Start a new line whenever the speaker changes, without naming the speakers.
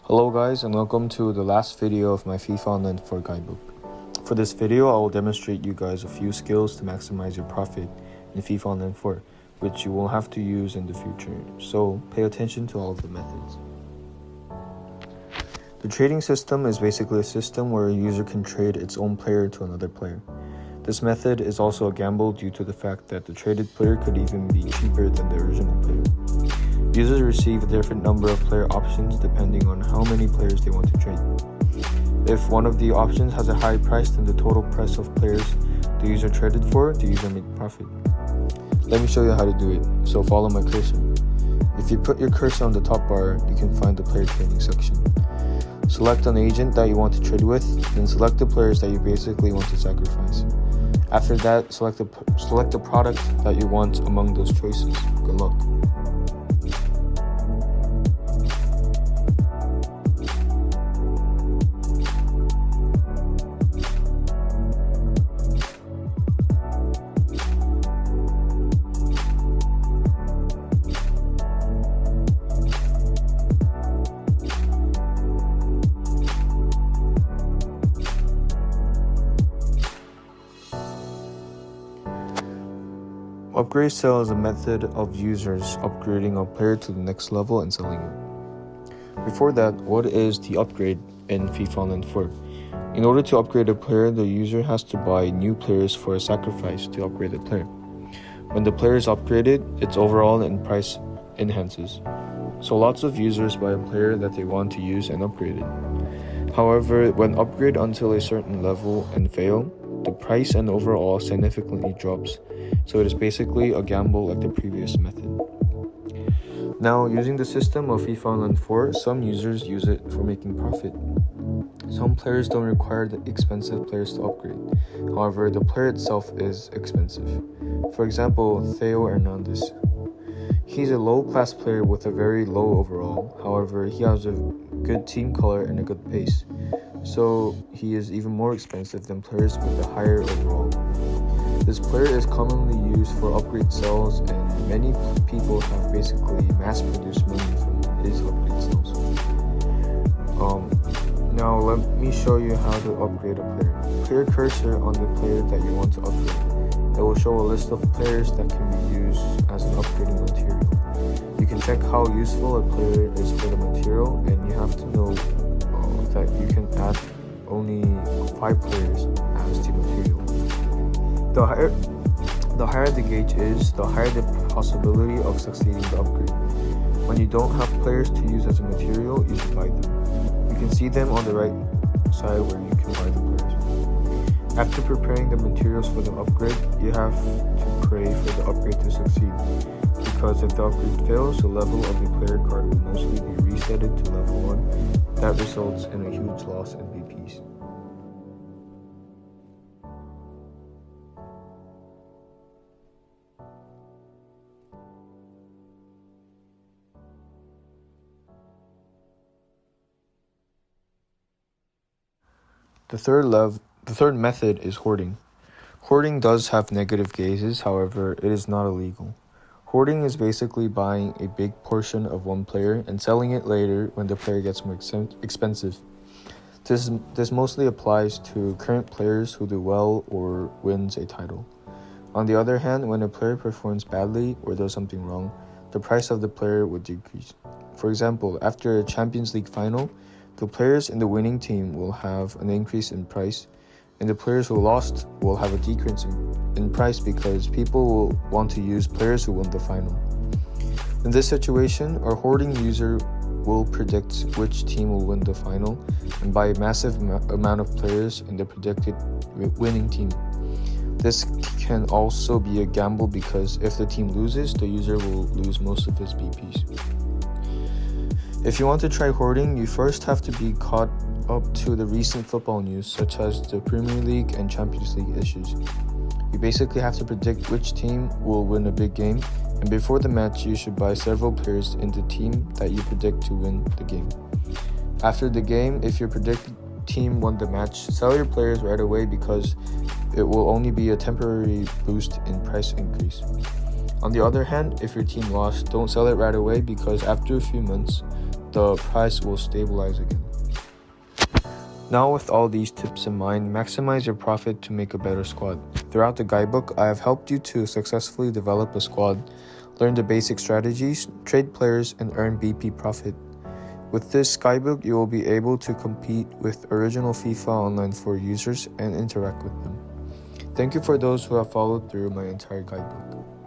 Hello guys, and welcome to the last video of my Fifa Online 4 guidebook. For this video, I will demonstrate you guys a few skills to maximize your profit in Fifa Online 4, which you will have to use in the future, so pay attention to all of the methods. The trading system is basically a system where a user can trade its own player to another player. This method is also a gamble due to the fact that the traded player could even be cheaper than the original player. Users receive a different number of player options depending on how many players they want to trade. If one of the options has a higher price than the total price of players the user traded for, the user makes profit. Let me show you how to do it, so follow my cursor. If you put your cursor on the top bar, you can find the player trading section. Select an agent that you want to trade with, then select the players that you basically want to sacrifice. After that, select the product that you want among those choices. Good luck. Upgrade sale is a method of users upgrading a player to the next level and selling it. Before that, what is the upgrade in FIFA Online 4? In order to upgrade a player, the user has to buy new players for a sacrifice to upgrade the player. When the player is upgraded, its overall and price enhances. So lots of users buy a player that they want to use and upgrade it. However, when upgrade until a certain level and fail, the price and overall significantly drops. So it is basically a gamble like the previous method. Now, using the system of FIFA Online 4, some users use it for making profit. Some players don't require the expensive players to upgrade. However, the player itself is expensive. For example, Theo Hernandez. He's a low-class player with a very low overall. However, he has a good team color and a good pace. So he is even more expensive than players with a higher overall. This player is commonly used for upgrade sales, and many people have basically mass-produced money from his upgrade sales. Now let me show you how to upgrade a player. Put your cursor on the player that you want to upgrade. It will show a list of players that can be used as an upgrading material. You can check how useful a player is for the material, and you have to know that you can add only 5 players as the material. The higher the gauge is, the higher the possibility of succeeding the upgrade. When you don't have players to use as a material, you should buy them. You can see them on the right side where you can buy the players. After preparing the materials for the upgrade, you have to pray for the upgrade to succeed. Because if the upgrade fails, the level of the player card will mostly be resetted to level 1. That results in a huge loss in BPs. The third method is hoarding. Hoarding does have negative gauges, however, it is not illegal. Hoarding is basically buying a big portion of one player and selling it later when the player gets more expensive. This mostly applies to current players who do well or wins a title. On the other hand, when a player performs badly or does something wrong, the price of the player would decrease. For example, after a Champions League final, the players in the winning team will have an increase in price, and the players who lost will have a decrease in price because people will want to use players who won the final. In this situation, a hoarding user will predict which team will win the final and buy a massive amount of players in the predicted winning team. This can also be a gamble because if the team loses, the user will lose most of his BPs. If you want to try hoarding, you first have to be caught up to the recent football news, such as the Premier League and Champions League issues. You basically have to predict which team will win a big game, and before the match, you should buy several players in the team that you predict to win the game. After the game, if your predicted team won the match, sell your players right away because it will only be a temporary boost in price increase. On the other hand, if your team lost, don't sell it right away because after a few months, the price will stabilize again. Now, with all these tips in mind, maximize your profit to make a better squad. Throughout the guidebook, I have helped you to successfully develop a squad, learn the basic strategies, trade players, and earn BP profit. With this guidebook, you will be able to compete with original FIFA Online 4 users and interact with them. Thank you for those who have followed through my entire guidebook.